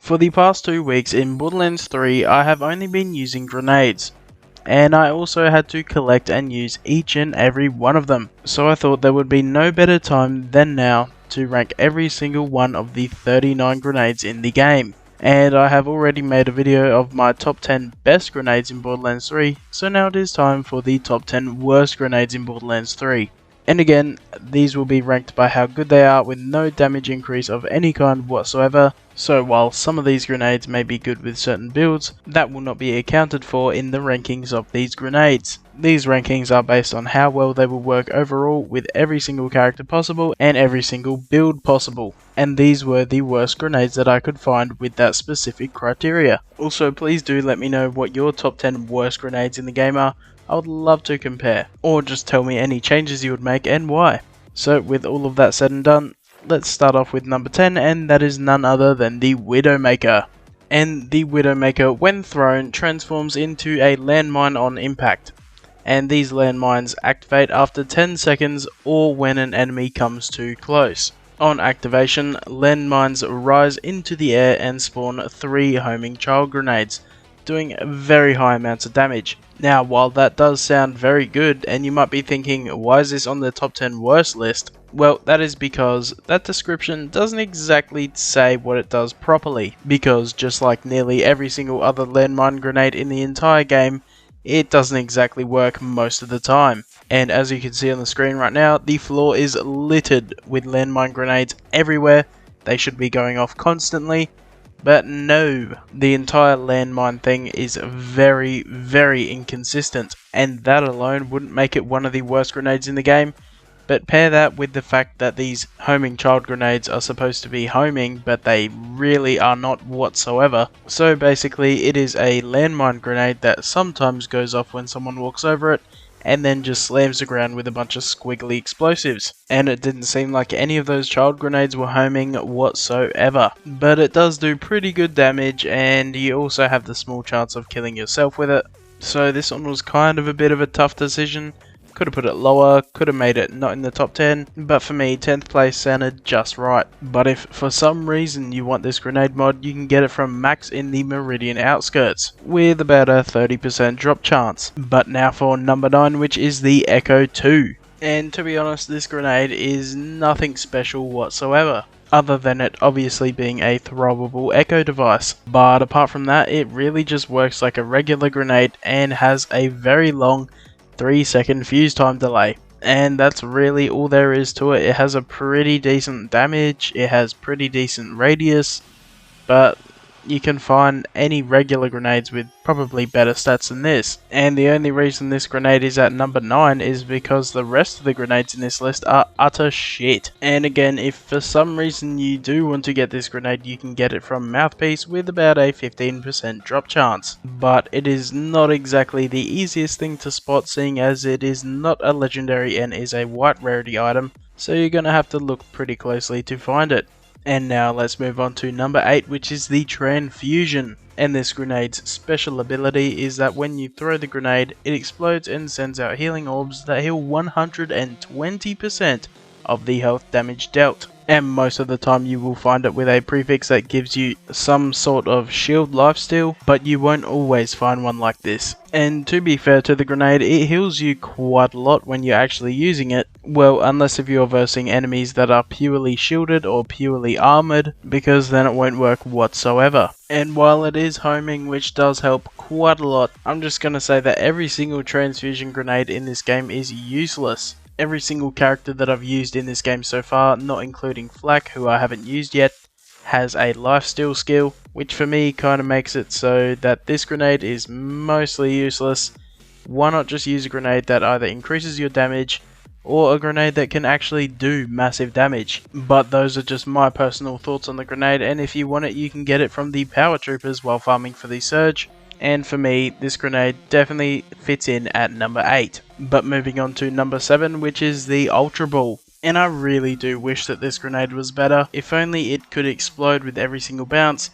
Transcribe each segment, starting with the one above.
For the past 2 weeks in Borderlands 3, I have only been using grenades, and I also had to collect and use each and every one of them. So I thought there would be no better time than now to rank every single one of the 39 grenades in the game. And I have already made a video of my top 10 best grenades in Borderlands 3, so now it is time for the top 10 worst grenades in Borderlands 3. And again, these will be ranked by how good they are with no damage increase of any kind whatsoever. So while some of these grenades may be good with certain builds, that will not be accounted for in the rankings of these grenades. These rankings are based on how well they will work overall with every single character possible and every single build possible. And these were the worst grenades that I could find with that specific criteria. Also, please do let me know what your top 10 worst grenades in the game are. I would love to compare, or just tell me any changes you would make and why. So with all of that said and done, let's start off with number 10, and that is none other than the Widowmaker. And the Widowmaker, when thrown, transforms into a landmine on impact. And these landmines activate after 10 seconds or when an enemy comes too close. On activation, landmines rise into the air and spawn 3 homing child grenades, doing very high amounts of damage. Now, while that does sound very good, and you might be thinking, why is this on the top 10 worst list? Well, that is because that description doesn't exactly say what it does properly, because just like nearly every single other landmine grenade in the entire game, it doesn't exactly work most of the time. And as you can see on the screen right now, the floor is littered with landmine grenades everywhere. They should be going off constantly. But no, the entire landmine thing is very, very inconsistent, and that alone wouldn't make it one of the worst grenades in the game. But pair that with the fact that these homing child grenades are supposed to be homing, but they really are not whatsoever. So basically it is a landmine grenade that sometimes goes off when someone walks over it, and then just slams the ground with a bunch of squiggly explosives. And it didn't seem like any of those child grenades were homing whatsoever. But it does do pretty good damage, and you also have the small chance of killing yourself with it. So this one was kind of a bit of a tough decision. Could have put it lower, could have made it not in the top 10, but for me 10th place sounded just right. But if for some reason you want this grenade mod, you can get it from Max in the Meridian outskirts, with about a 30% drop chance. But now for number 9, which is the Echo 2. And to be honest, this grenade is nothing special whatsoever, other than it obviously being a throwable echo device. But apart from that, it really just works like a regular grenade and has a very long 3-second fuse time delay, and that's really all there is to it. It has a pretty decent damage, it has pretty decent radius, but you can find any regular grenades with probably better stats than this. And the only reason this grenade is at number 9 is because the rest of the grenades in this list are utter shit. And again, if for some reason you do want to get this grenade, you can get it from Mouthpiece with about a 15% drop chance. But it is not exactly the easiest thing to spot, seeing as it is not a legendary and is a white rarity item, so you're gonna have to look pretty closely to find it. And now let's move on to number 8, which is the Transfusion. And this grenade's special ability is that when you throw the grenade, it explodes and sends out healing orbs that heal 120% of the health damage dealt. And most of the time you will find it with a prefix that gives you some sort of shield lifesteal, but you won't always find one like this. And to be fair to the grenade, it heals you quite a lot when you're actually using it. Well, unless if you're versing enemies that are purely shielded or purely armored, because then it won't work whatsoever. And while it is homing, which does help quite a lot, I'm just gonna say that every single transfusion grenade in this game is useless. Every single character that I've used in this game so far, not including Flak, who I haven't used yet, has a lifesteal skill, which for me kind of makes it so that this grenade is mostly useless. Why not just use a grenade that either increases your damage, or a grenade that can actually do massive damage? But those are just my personal thoughts on the grenade, and if you want it, you can get it from the Power Troopers while farming for the Surge. And for me, this grenade definitely fits in at number 8. But moving on to number 7, which is the Ultra Ball. And I really do wish that this grenade was better. If only it could explode with every single bounce,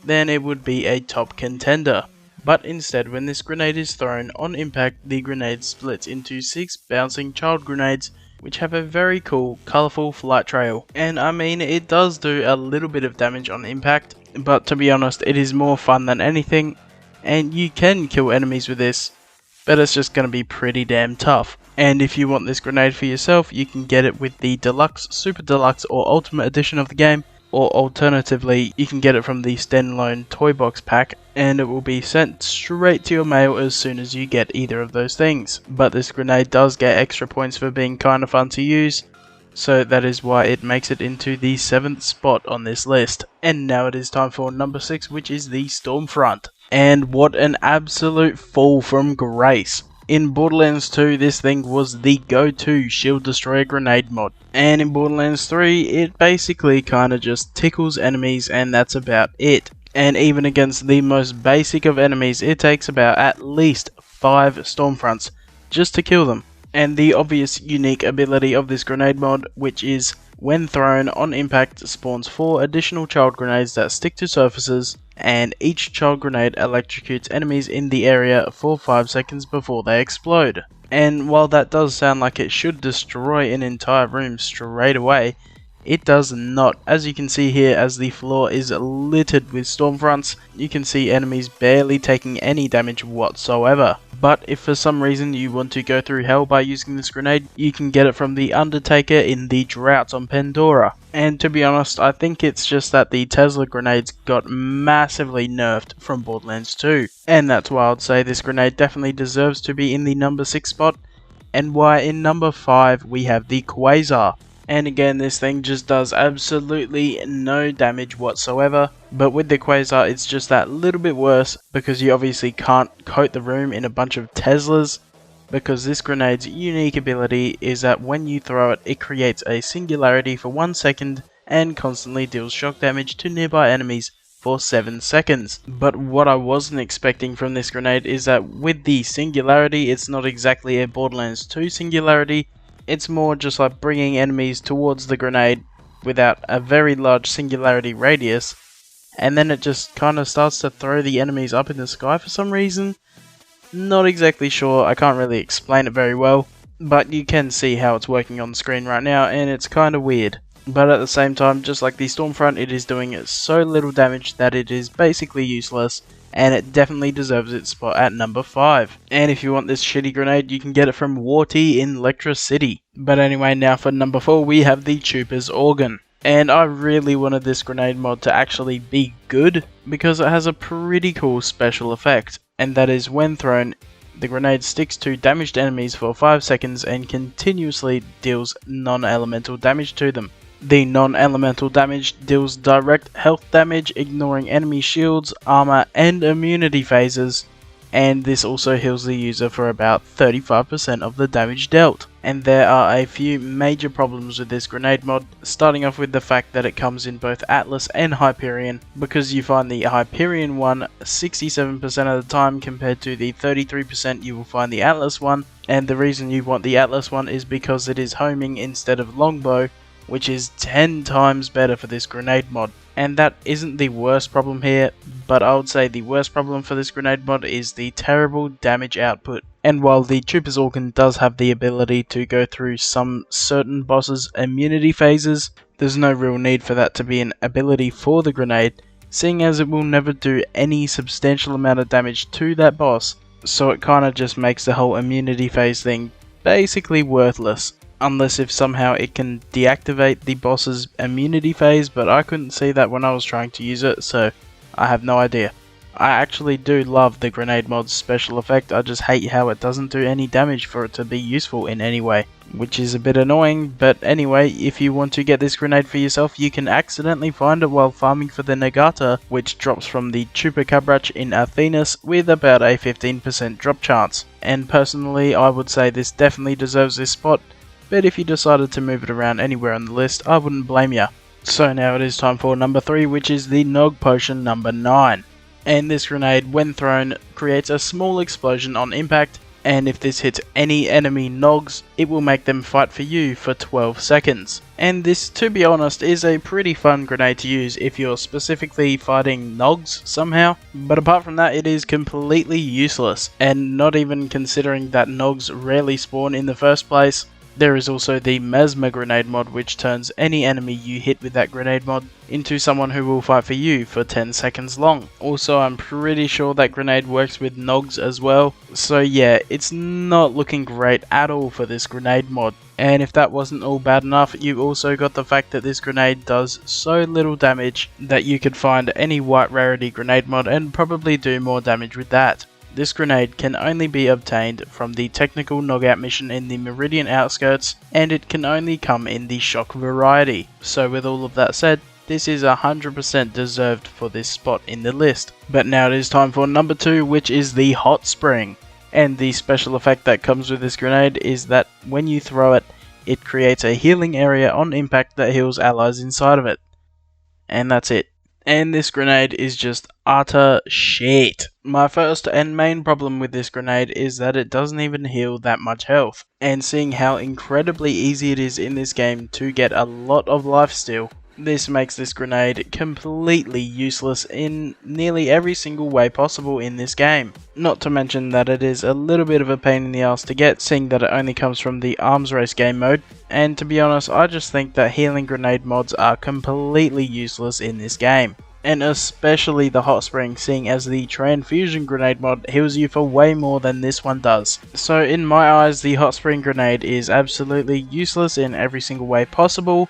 then it would be a top contender. But instead, when this grenade is thrown on impact, the grenade splits into 6 bouncing child grenades, which have a very cool, colourful flight trail. And I mean, it does do a little bit of damage on impact, but to be honest, it is more fun than anything, and you can kill enemies with this, but it's just going to be pretty damn tough. And if you want this grenade for yourself, you can get it with the Deluxe, Super Deluxe or Ultimate Edition of the game, or alternatively, you can get it from the standalone Toy Box pack, and it will be sent straight to your mail as soon as you get either of those things. But this grenade does get extra points for being kinda fun to use, so that is why it makes it into the 7th spot on this list. And now it is time for number 6, which is the Stormfront. And what an absolute fall from grace. In Borderlands 2, this thing was the go-to shield destroyer grenade mod. And in Borderlands 3, it basically kinda just tickles enemies and that's about it. And even against the most basic of enemies, it takes about at least 5 Stormfronts just to kill them. And the obvious unique ability of this grenade mod, which is when thrown on impact, spawns 4 additional child grenades that stick to surfaces, and each child grenade electrocutes enemies in the area for 5 seconds before they explode. And while that does sound like it should destroy an entire room straight away, it does not. As you can see here, as the floor is littered with Stormfronts, you can see enemies barely taking any damage whatsoever. But if for some reason you want to go through hell by using this grenade, you can get it from the Undertaker in the Drought on Pandora. And to be honest, I think it's just that the Tesla grenades got massively nerfed from Borderlands 2. And that's why I'd say this grenade definitely deserves to be in the number 6 spot, and why in number 5 we have the Quasar. And again, this thing just does absolutely no damage whatsoever, but with the Quasar it's just that little bit worse because you obviously can't coat the room in a bunch of Teslas, because this grenade's unique ability is that when you throw it, it creates a singularity for 1 second and constantly deals shock damage to nearby enemies for 7 seconds. But what I wasn't expecting from this grenade is that with the singularity, it's not exactly a Borderlands 2 singularity. It's more just like bringing enemies towards the grenade without a very large singularity radius, and then it just kind of starts to throw the enemies up in the sky for some reason. Not exactly sure, I can't really explain it very well, but you can see how it's working on screen right now, and it's kind of weird. But at the same time, just like the Stormfront, it is doing so little damage that it is basically useless, and it definitely deserves its spot at number 5. And if you want this shitty grenade, you can get it from Warty in Electra City. But anyway, now for number 4, we have the Trooper's Organ. And I really wanted this grenade mod to actually be good, because it has a pretty cool special effect, and that is when thrown, the grenade sticks to damaged enemies for 5 seconds and continuously deals non-elemental damage to them. The non-elemental damage deals direct health damage, ignoring enemy shields, armor, and immunity phases, and this also heals the user for about 35% of the damage dealt. And there are a few major problems with this grenade mod, starting off with the fact that it comes in both Atlas and Hyperion, because you find the Hyperion one 67% of the time compared to the 33% you will find the Atlas one, and the reason you want the Atlas one is because it is homing instead of longbow, which is 10 times better for this grenade mod. And that isn't the worst problem here, but I would say the worst problem for this grenade mod is the terrible damage output. And while the Trooper's Organ does have the ability to go through some certain bosses' immunity phases, there's no real need for that to be an ability for the grenade, seeing as it will never do any substantial amount of damage to that boss, so it kinda just makes the whole immunity phase thing basically worthless. Unless if somehow it can deactivate the boss's immunity phase, but I couldn't see that when I was trying to use it, so I have no idea. I actually do love the grenade mod's special effect, I just hate how it doesn't do any damage for it to be useful in any way, which is a bit annoying. But anyway, if you want to get this grenade for yourself, you can accidentally find it while farming for the Nagata, which drops from the Chupacabra in Athenas with about a 15% drop chance. And personally, I would say this definitely deserves this spot, but if you decided to move it around anywhere on the list, I wouldn't blame ya. So now it is time for number 3, which is the NOG Potion number 9. And this grenade, when thrown, creates a small explosion on impact, and if this hits any enemy NOGs, it will make them fight for you for 12 seconds. And this, to be honest, is a pretty fun grenade to use if you're specifically fighting NOGs somehow, but apart from that, it is completely useless, and not even considering that NOGs rarely spawn in the first place. There is also the Mesmer grenade mod, which turns any enemy you hit with that grenade mod into someone who will fight for you for 10 seconds long. Also, I'm pretty sure that grenade works with NOGs as well, so yeah, it's not looking great at all for this grenade mod. And if that wasn't all bad enough, you also got the fact that this grenade does so little damage that you could find any white rarity grenade mod and probably do more damage with that. This grenade can only be obtained from the technical Knock-Out mission in the Meridian outskirts, and it can only come in the shock variety. So with all of that said, this is 100% deserved for this spot in the list. But now it is time for number 2, which is the Hot Spring. And the special effect that comes with this grenade is that when you throw it, it creates a healing area on impact that heals allies inside of it. And that's it. And this grenade is just utter shit. My first and main problem with this grenade is that it doesn't even heal that much health. And seeing how incredibly easy it is in this game to get a lot of lifesteal, this makes this grenade completely useless in nearly every single way possible in this game. Not to mention that it is a little bit of a pain in the ass to get, seeing that it only comes from the arms race game mode. And to be honest, I just think that healing grenade mods are completely useless in this game. And especially the Hot Spring, seeing as the Transfusion grenade mod heals you for way more than this one does. So in my eyes, the Hot Spring grenade is absolutely useless in every single way possible,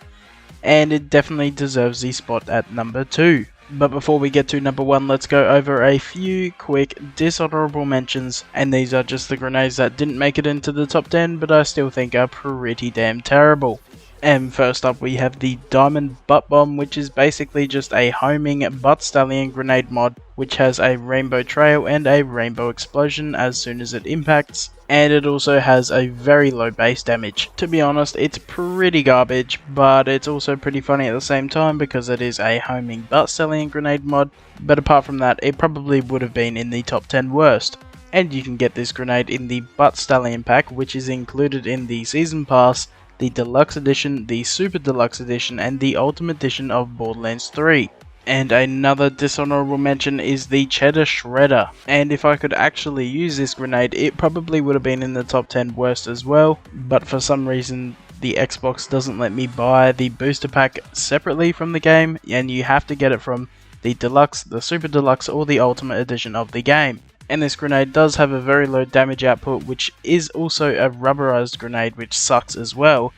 and it definitely deserves the spot at number 2. But before we get to number 1, let's go over a few quick dishonorable mentions, and these are just the grenades that didn't make it into the top 10 but I still think are pretty damn terrible. And first up we have the Diamond Butt Bomb, which is basically just a homing butt stallion grenade mod, which has a rainbow trail and a rainbow explosion as soon as it impacts, and it also has a very low base damage. To be honest, it's pretty garbage, but it's also pretty funny at the same time because it is a homing butt stallion grenade mod, but apart from that, it probably would have been in the top 10 worst. And you can get this grenade in the Butt Stallion pack, which is included in the Season Pass, the Deluxe Edition, the Super Deluxe Edition, and the Ultimate Edition of Borderlands 3. And another dishonorable mention is the Cheddar Shredder. And if I could actually use this grenade, it probably would have been in the top 10 worst as well, but for some reason the Xbox doesn't let me buy the booster pack separately from the game, and you have to get it from the Deluxe, the Super Deluxe, or the Ultimate Edition of the game. And this grenade does have a very low damage output, which is also a rubberized grenade, which sucks as well,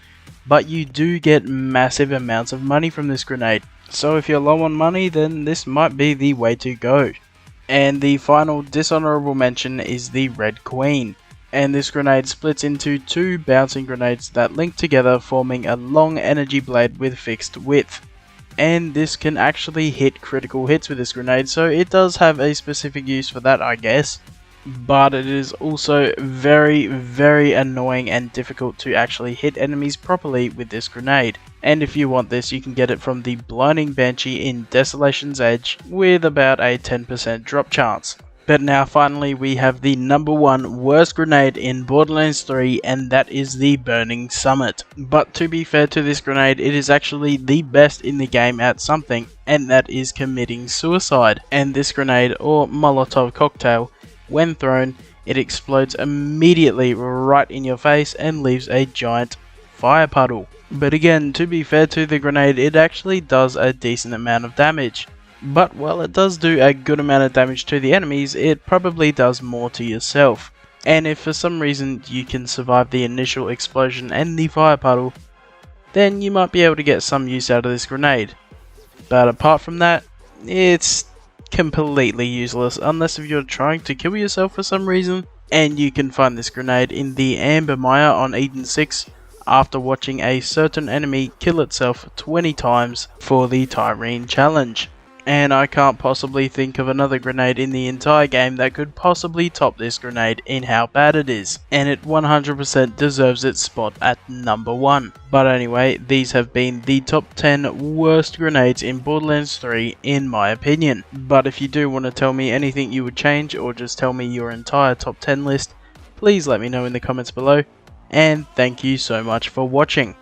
but you do get massive amounts of money from this grenade. So if you're low on money, then this might be the way to go. And the final dishonorable mention is the Red Queen. And this grenade splits into 2 bouncing grenades that link together, forming a long energy blade with fixed width. And this can actually hit critical hits with this grenade, so it does have a specific use for that, I guess. But it is also very annoying and difficult to actually hit enemies properly with this grenade. And if you want this, you can get it from the Blinding Banshee in Desolation's Edge with about a 10% drop chance. But now finally we have the number 1 worst grenade in Borderlands 3, and that is the Burning Summit. But to be fair to this grenade, it is actually the best in the game at something, and that is committing suicide. And this grenade, or Molotov cocktail, when thrown, it explodes immediately right in your face and leaves a giant fire puddle. But again, to be fair to the grenade, it actually does a decent amount of damage. But while it does do a good amount of damage to the enemies, it probably does more to yourself. And if for some reason you can survive the initial explosion and the fire puddle, then you might be able to get some use out of this grenade. But apart from that, it's completely useless unless if you're trying to kill yourself for some reason. And you can find this grenade in the Amber Mire on Eden 6 after watching a certain enemy kill itself 20 times for the Tyrene challenge. And I can't possibly think of another grenade in the entire game that could possibly top this grenade in how bad it is. And it 100% deserves its spot at number 1. But anyway, these have been the top 10 worst grenades in Borderlands 3 in my opinion. But if you do want to tell me anything you would change, or just tell me your entire top 10 list, please let me know in the comments below. And thank you so much for watching.